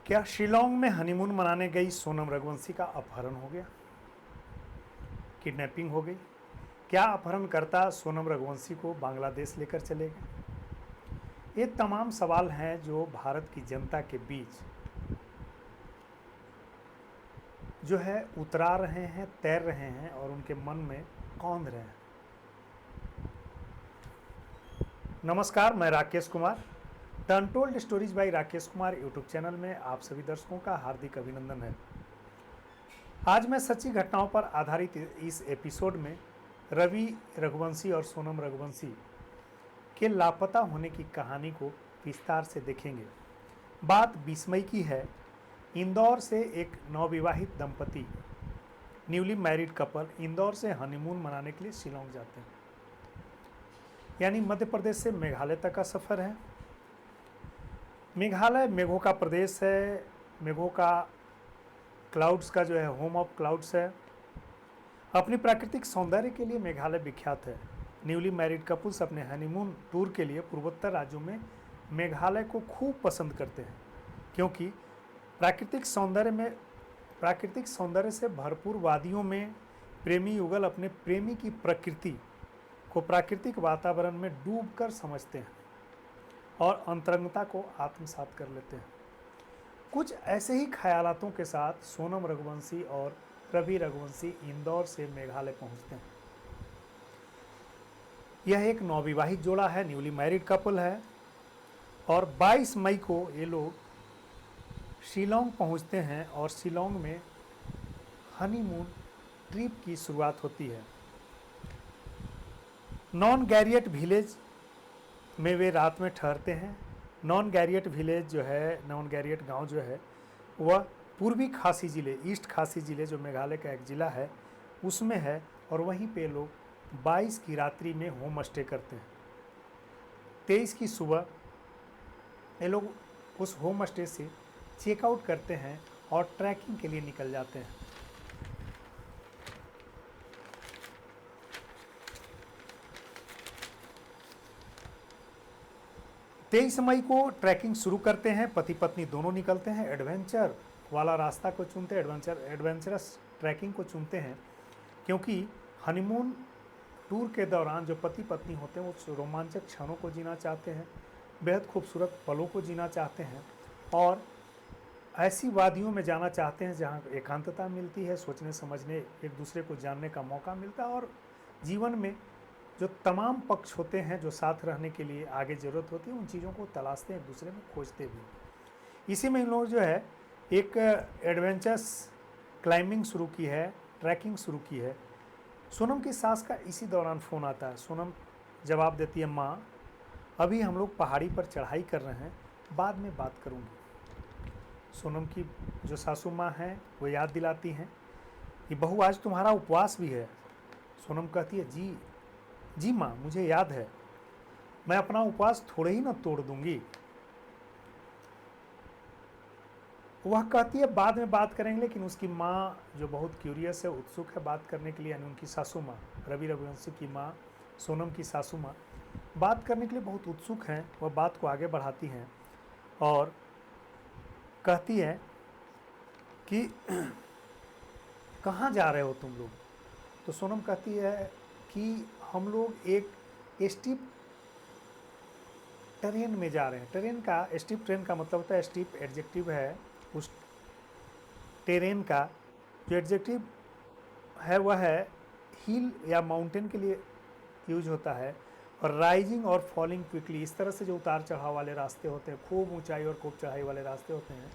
क्या शिलोंग में हनीमून मनाने गई सोनम रघुवंशी का अपहरण हो गया? किडनैपिंग हो गई? क्या अपहरणकर्ता सोनम रघुवंशी को बांग्लादेश लेकर चले गए? ये तमाम सवाल हैं जो भारत की जनता के बीच जो है उतरा रहे हैं, तैर रहे हैं और उनके मन में कौंध रहे हैं। नमस्कार, मैं Rakesh Kumar. The untold stories by Rakesh Kumar YouTube channel में आप सभी दर्शकों का हार्दिक अभिनंदन है। आज मैं सच्ची घटनाओं पर आधारित इस एपिसोड में रवि रघुवंशी और सोनम रघुवंशी के लापता होने की कहानी को विस्तार से देखेंगे। बात 20 मई की है। इंदौर से एक नवविवाहित दंपति, न्यूली मैरिड कपल, इंदौर से हनीमून मनाने के लिए शिलोंग जाते हैं। यानी मध्य प्रदेश से मेघालय तक का सफ़र है। मेघालय मेघों का प्रदेश है, मेघों का, क्लाउड्स का जो है होम ऑफ क्लाउड्स है। अपनी प्राकृतिक सौंदर्य के लिए मेघालय विख्यात है। न्यूली मैरिड कपल्स अपने हनीमून टूर के लिए पूर्वोत्तर राज्यों में मेघालय को खूब पसंद करते हैं, क्योंकि प्राकृतिक सौंदर्य से भरपूर वादियों में प्रेमी युगल अपने प्रेमी की प्रकृति को प्राकृतिक वातावरण में डूबकर समझते हैं और अंतरंगता को आत्मसात कर लेते हैं। कुछ ऐसे ही ख्यालातों के साथ सोनम रघुवंशी और रवि रघुवंशी इंदौर से मेघालय पहुंचते हैं। यह एक नवविवाहित जोड़ा है, न्यूली मैरिड कपल है और 22 मई को ये लोग शिलोंग पहुंचते हैं और शिलोंग में हनीमून ट्रिप की शुरुआत होती है। नॉन गैरियट विलेज में वे रात में ठहरते हैं। नॉन गैरियट विलेज जो है, नॉन गैरियट गांव जो है, वह पूर्वी खासी ज़िले, ईस्ट खासी ज़िले जो मेघालय का एक ज़िला है, उसमें है और वहीं पे लोग 22 की रात्रि में होम स्टे करते हैं। 23 की सुबह ये लोग उस होम स्टे से चेकआउट करते हैं और ट्रैकिंग के लिए निकल जाते हैं। तेईस मई को ट्रैकिंग शुरू करते हैं। पति पत्नी दोनों निकलते हैं। एडवेंचर वाला रास्ता को चुनते हैं, एडवेंचरस ट्रैकिंग को चुनते हैं, क्योंकि हनीमून टूर के दौरान जो पति पत्नी होते हैं वो उस रोमांचक क्षणों को जीना चाहते हैं, बेहद खूबसूरत पलों को जीना चाहते हैं और ऐसी वादियों में जाना चाहते हैं जहाँ एकांतता मिलती है, सोचने समझने, एक दूसरे को जानने का मौका मिलता है और जीवन में जो तमाम पक्ष होते हैं जो साथ रहने के लिए आगे ज़रूरत होती है, उन चीज़ों को तलाशते हैं, एक दूसरे में खोजते भी। इसी में इन लोग जो है एक एडवेंचरस क्लाइंबिंग शुरू की है, ट्रैकिंग शुरू की है। सोनम की सास का इसी दौरान फ़ोन आता है। सोनम जवाब देती है, माँ अभी हम लोग पहाड़ी पर चढ़ाई कर रहे हैं, बाद में बात करूँगी। सोनम की जो सासू माँ हैं वो याद दिलाती हैं कि बहू आज तुम्हारा उपवास भी है। सोनम कहती है, जी माँ, मुझे याद है, मैं अपना उपवास थोड़े ही ना तोड़ दूंगी। वह कहती है बाद में बात करेंगे, लेकिन उसकी माँ जो बहुत क्यूरियस है, उत्सुक है बात करने के लिए, यानी उनकी सासू माँ, रवि रघुवंशी की माँ, सोनम की सासू माँ बात करने के लिए बहुत उत्सुक हैं। वह बात को आगे बढ़ाती हैं और कहती है कि कहाँ जा रहे हो तुम लोग? तो सोनम कहती है कि हम लोग एक स्टीप टेरेन में जा रहे हैं। स्टीप टेरेन का मतलब होता है, स्टीप एडजेक्टिव है, उस टेरेन का जो एडजेक्टिव है वह है हिल या माउंटेन के लिए यूज होता है। और राइजिंग और फॉलिंग क्विकली, इस तरह से जो उतार चढ़ाव वाले रास्ते होते हैं, खूब ऊंचाई और खूब चढ़ाई वाले रास्ते होते हैं,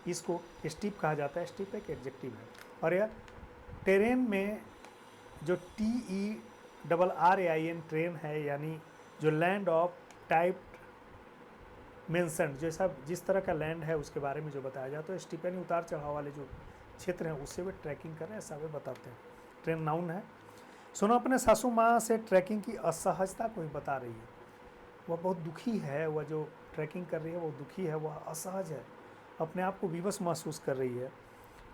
इसको स्टीप कहा जाता है। स्टीप एक एडजेक्टिव है। और यह टेरेन में जो TERRAIN ट्रेन है, यानी जो लैंड ऑफ टाइप मेंशन्ड, जैसा जिस तरह का लैंड है उसके बारे में जो बताया जाता है, तो स्टीप यानी उतार चढ़ाव वाले जो क्षेत्र हैं उससे वे ट्रैकिंग कर रहे हैं, ऐसा वे बताते हैं। ट्रेन नाउन है। सोनम अपने सासू माँ से ट्रैकिंग की असहजता को ही बता रही है। वह बहुत दुखी है, वह जो ट्रैकिंग कर रही है वो दुखी है, वह असहज है, अपने आप को विवश महसूस कर रही है।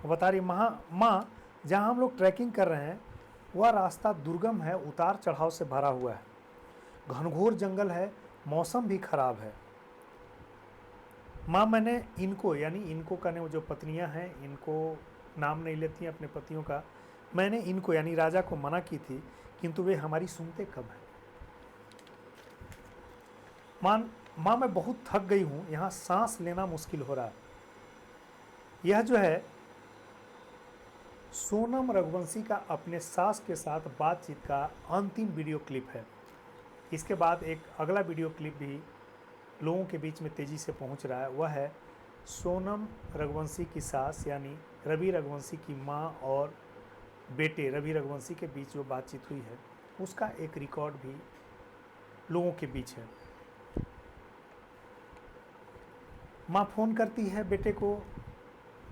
वो बता रही, माँ जहाँ हम लोग ट्रैकिंग कर रहे हैं वह रास्ता दुर्गम है, उतार चढ़ाव से भरा हुआ है, घनघोर जंगल है, मौसम भी खराब है। माँ मैंने इनको यानी इनको कहने वो जो पत्नियां हैं इनको नाम नहीं लेती हैं अपने पतियों का, मैंने इनको यानी राजा को मना की थी, किंतु वे हमारी सुनते कब हैं। माँ मैं बहुत थक गई हूँ, यहाँ सांस लेना मुश्किल हो रहा है। यह जो है सोनम रघुवंशी का अपने सास के साथ बातचीत का अंतिम वीडियो क्लिप है। इसके बाद एक अगला वीडियो क्लिप भी लोगों के बीच में तेज़ी से पहुंच रहा है। वह है सोनम रघुवंशी की सास यानी रवि रघुवंशी की मां और बेटे रवि रघुवंशी के बीच जो बातचीत हुई है उसका एक रिकॉर्ड भी लोगों के बीच है। मां फ़ोन करती है बेटे को,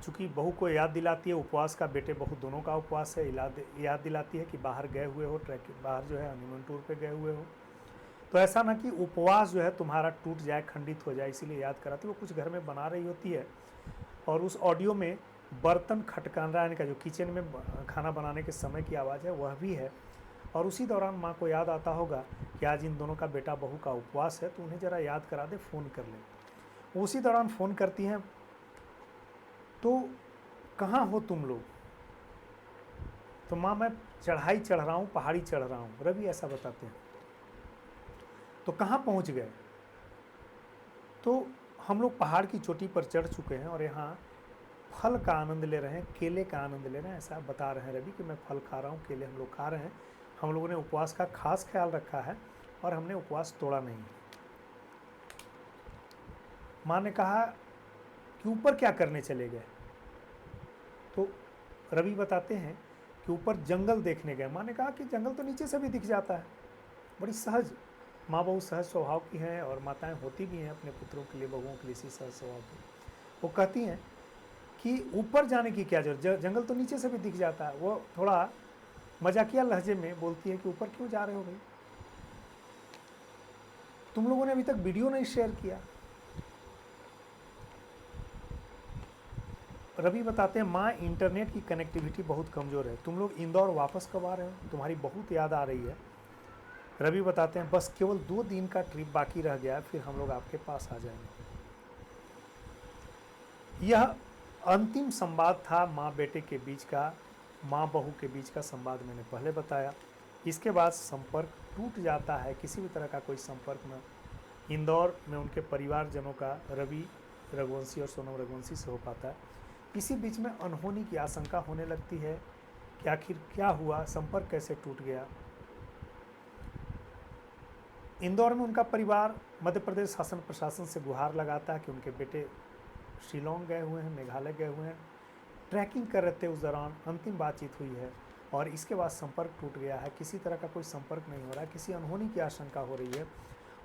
चूँकि बहू को याद दिलाती है उपवास का, बेटे बहू दोनों का उपवास है, याद दिलाती है कि बाहर गए हुए हो, बाहर जो है हनीमून टूर पे गए हुए हो, तो ऐसा ना कि उपवास जो है तुम्हारा टूट जाए, खंडित हो जाए, इसीलिए याद कराती है। वो कुछ घर में बना रही होती है और उस ऑडियो में बर्तन खटखटाने का जो किचन में खाना बनाने के समय की आवाज़ है वह भी है। और उसी दौरान माँ को याद आता होगा कि आज इन दोनों का बेटा बहू का उपवास है, तो उन्हें ज़रा याद करा दे, फ़ोन कर ले। उसी दौरान फ़ोन करती हैं, तो कहाँ हो तुम लोग? तो माँ मैं चढ़ाई चढ़ रहा हूँ, पहाड़ी चढ़ रहा हूँ, रवि ऐसा बताते हैं। तो कहाँ पहुँच गए? तो हम लोग पहाड़ की चोटी पर चढ़ चुके हैं और यहाँ फल का आनंद ले रहे हैं, केले का आनंद ले रहे हैं। ऐसा बता रहे हैं रवि कि मैं फल खा रहा हूँ, केले हम लोग खा रहे हैं। हम लोगों ने उपवास का खास ख्याल रखा है और हमने उपवास तोड़ा नहीं। माँ ने कहा कि ऊपर क्या करने चले गए? तो रवि बताते हैं कि ऊपर जंगल देखने गए। माँ ने कहा कि जंगल तो नीचे से भी दिख जाता है। बड़ी सहज, माँ बहुत सहज स्वभाव की हैं और माताएं होती भी हैं अपने पुत्रों के लिए, बहुओं के लिए इसी सहज स्वभाव की। वो कहती हैं कि ऊपर जाने की क्या जरूरत, जंगल तो नीचे से भी दिख जाता है। वो थोड़ा मजाकिया लहजे में बोलती है कि ऊपर क्यों जा रहे हो भाई, तुम लोगों ने अभी तक वीडियो नहीं शेयर किया। रवि बताते हैं माँ इंटरनेट की कनेक्टिविटी बहुत कमज़ोर है, तुम लोग इंदौर वापस कब आ रहे हो, तुम्हारी बहुत याद आ रही है। रवि बताते हैं बस केवल 2 दिन का ट्रिप बाकी रह गया, फिर हम लोग आपके पास आ जाएंगे। यह अंतिम संवाद था माँ बेटे के बीच का, माँ बहू के बीच का संवाद मैंने पहले बताया। इसके बाद संपर्क टूट जाता है, किसी भी तरह का कोई संपर्क न इंदौर में उनके परिवारजनों का रवि रघुवंशी और सोनम रघुवंशी से हो पाता है। इसी बीच में अनहोनी की आशंका होने लगती है कि आखिर क्या हुआ, संपर्क कैसे टूट गया। इंदौर में उनका परिवार मध्य प्रदेश शासन प्रशासन से गुहार लगाता है कि उनके बेटे शिलोंग गए हुए हैं, मेघालय गए हुए हैं, ट्रैकिंग कर रहे थे, उस दौरान अंतिम बातचीत हुई है और इसके बाद संपर्क टूट गया है, किसी तरह का कोई संपर्क नहीं हो रहा है, किसी अनहोनी की आशंका हो रही है।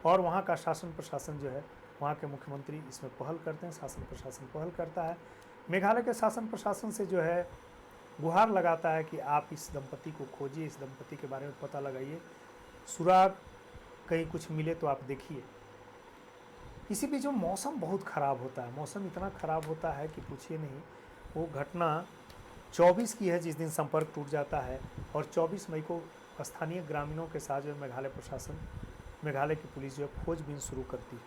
और वहाँ का शासन प्रशासन जो है, वहाँ के मुख्यमंत्री इसमें पहल करते हैं, शासन प्रशासन पहल करता है। मेघालय के शासन प्रशासन से जो है गुहार लगाता है कि आप इस दंपति को खोजिए, इस दंपति के बारे में पता लगाइए, सुराग कहीं कुछ मिले तो आप देखिए। इसी बीच में मौसम बहुत ख़राब होता है, मौसम इतना ख़राब होता है कि पूछिए नहीं। वो घटना 24 की है जिस दिन संपर्क टूट जाता है और 24 मई को स्थानीय ग्रामीणों के साथ जो मेघालय प्रशासन, मेघालय की पुलिस जो है खोजबीन शुरू करती है,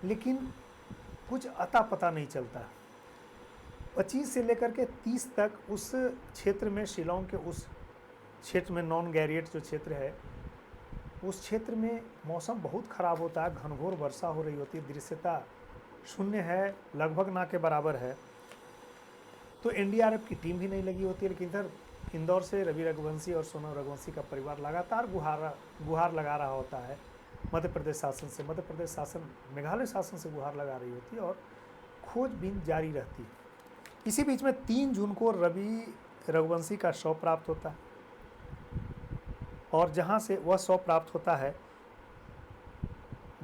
लेकिन कुछ अता पता नहीं चलता। 25 से लेकर के 30 तक उस क्षेत्र में, शिलोंग के उस क्षेत्र में, नॉन गैरियट जो क्षेत्र है, उस क्षेत्र में मौसम बहुत ख़राब होता है, घनघोर वर्षा हो रही होती है, दृश्यता शून्य है, लगभग ना के बराबर है। तो एनडीआरएफ की टीम भी नहीं लगी होती है। लेकिन इधर इंदौर से रवि रघुवंशी और सोनम रघुवंशी का परिवार लगातार गुहार लगा रहा होता है मध्य प्रदेश शासन से, मध्य प्रदेश शासन मेघालय शासन से गुहार लगा रही होती है और खोजबीन जारी रहती है। इसी बीच में 3 जून को रवि रघुवंशी का शव प्राप्त होता है और जहाँ से वह शव प्राप्त होता है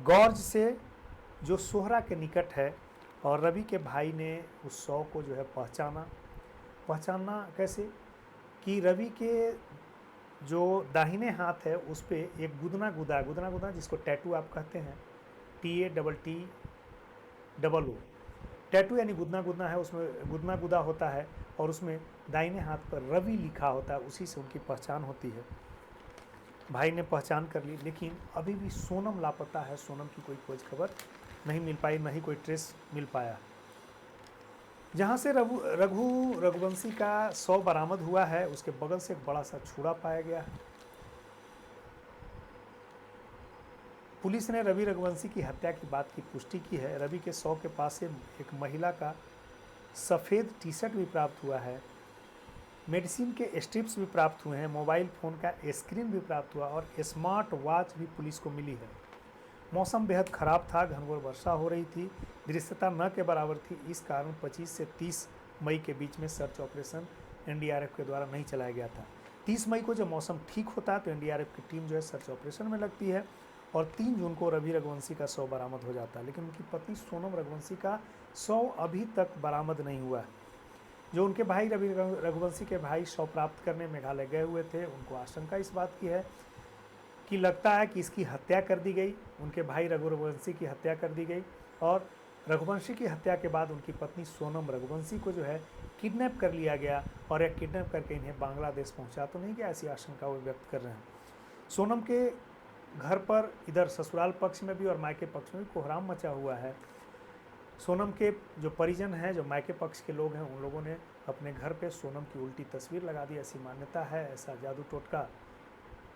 गौर्ज से, जो सोहरा के निकट है। और रवि के भाई ने उस शव को जो है पहचाना कैसे कि रवि के जो दाहिने हाथ है उस पर एक गुदना जिसको टैटू आप कहते हैं, TATTO, टैटू यानी गुदना है, उसमें गुदना होता है और उसमें दाहिने हाथ पर रवि लिखा होता है, उसी से उनकी पहचान होती है। भाई ने पहचान कर ली, लेकिन अभी भी सोनम लापता है, सोनम की कोई खोज खबर नहीं मिल पाई, न ही कोई ट्रेस मिल पाया। जहाँ से रघुवंशी का शव बरामद हुआ है उसके बगल से एक बड़ा सा छुरा पाया गया है। पुलिस ने रवि रघुवंशी की हत्या की बात की पुष्टि की है। रवि के शव के पास से एक महिला का सफ़ेद टी शर्ट भी प्राप्त हुआ है, मेडिसिन के स्ट्रिप्स भी प्राप्त हुए हैं, मोबाइल फ़ोन का स्क्रीन भी प्राप्त हुआ और स्मार्ट वॉच भी पुलिस को मिली है। मौसम बेहद ख़राब था, घनघोर वर्षा हो रही थी, दृश्यता न के बराबर थी। इस कारण 25 से 30 मई के बीच में सर्च ऑपरेशन एनडीआरएफ के द्वारा नहीं चलाया गया था। 30 मई को जब मौसम ठीक होता है तो एनडीआरएफ की टीम जो है सर्च ऑपरेशन में लगती है और 3 जून को रवि रघुवंशी का शव बरामद हो जाता है। लेकिन उनकी पत्नी सोनम रघुवंशी का शव अभी तक बरामद नहीं हुआ है। जो उनके भाई रवि रघुवंशी के भाई शव प्राप्त करने मेघालय गए हुए थे, उनको आशंका इस बात की है कि लगता है कि इसकी हत्या कर दी गई, उनके भाई रघुवंशी की हत्या कर दी गई और रघुवंशी की हत्या के बाद उनकी पत्नी सोनम रघुवंशी को जो है किडनैप कर लिया गया और यह किडनैप करके इन्हें बांग्लादेश पहुंचा तो नहीं गया, ऐसी आशंका वो व्यक्त कर रहे हैं। सोनम के घर पर इधर ससुराल पक्ष में भी और मायके पक्ष में भी कोहराम मचा हुआ है। सोनम के जो परिजन हैं, जो मायके पक्ष के लोग हैं, उन लोगों ने अपने घर पे सोनम की उल्टी तस्वीर लगा दी, ऐसी मान्यता है। ऐसा जादू टोटका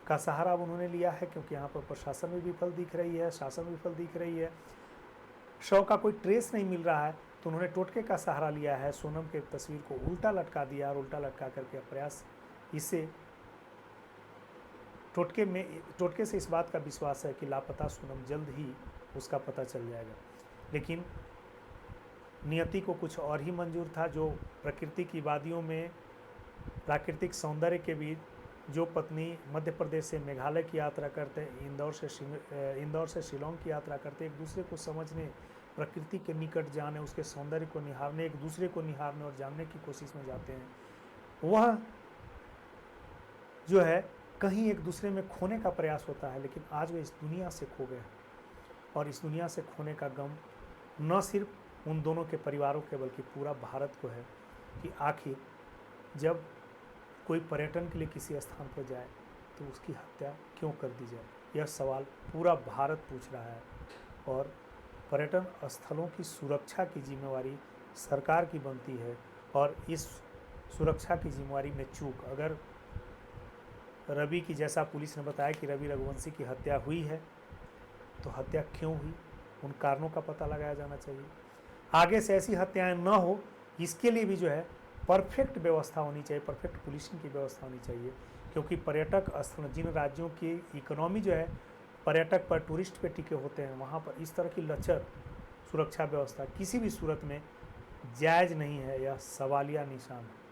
का सहारा अब उन्होंने लिया है क्योंकि यहाँ पर प्रशासन भी विफल दिख रही है, शासन विफल दिख रही है, शव का कोई ट्रेस नहीं मिल रहा है, तो उन्होंने टोटके का सहारा लिया है। सोनम के तस्वीर को उल्टा लटका दिया और उल्टा लटका करके प्रयास इससे टोटके से इस बात का विश्वास है कि लापता सोनम जल्द ही उसका पता चल जाएगा। लेकिन नियति को कुछ और ही मंजूर था। जो प्रकृति की वादियों में प्राकृतिक सौंदर्य के बीच जो पत्नी मध्य प्रदेश से मेघालय की यात्रा करते, इंदौर से शिलोंग की यात्रा करते, एक दूसरे को समझने, प्रकृति के निकट जाने, उसके सौंदर्य को निहारने, एक दूसरे को निहारने और जानने की कोशिश में जाते हैं, वह जो है कहीं एक दूसरे में खोने का प्रयास होता है। लेकिन आज वे इस दुनिया से खो गए और इस दुनिया से खोने का गम न सिर्फ उन दोनों के परिवारों के बल्कि पूरा भारत को है कि आखिर जब कोई पर्यटन के लिए किसी स्थान पर जाए तो उसकी हत्या क्यों कर दी जाए। यह सवाल पूरा भारत पूछ रहा है और पर्यटन स्थलों की सुरक्षा की जिम्मेवारी सरकार की बनती है और इस सुरक्षा की जिम्मेवारी में चूक अगर रवि की, जैसा पुलिस ने बताया कि रवि रघुवंशी की हत्या हुई है, तो हत्या क्यों हुई, उन कारणों का पता लगाया जाना चाहिए। आगे से ऐसी हत्याएं न हो इसके लिए भी जो है परफेक्ट व्यवस्था होनी चाहिए, परफेक्ट पुलिसिंग की व्यवस्था होनी चाहिए। क्योंकि पर्यटक स्थल, जिन राज्यों की इकोनॉमी जो है पर्यटक पर, टूरिस्ट पे टिके होते हैं, वहाँ पर इस तरह की लचर सुरक्षा व्यवस्था किसी भी सूरत में जायज़ नहीं है, यह सवालिया निशान है।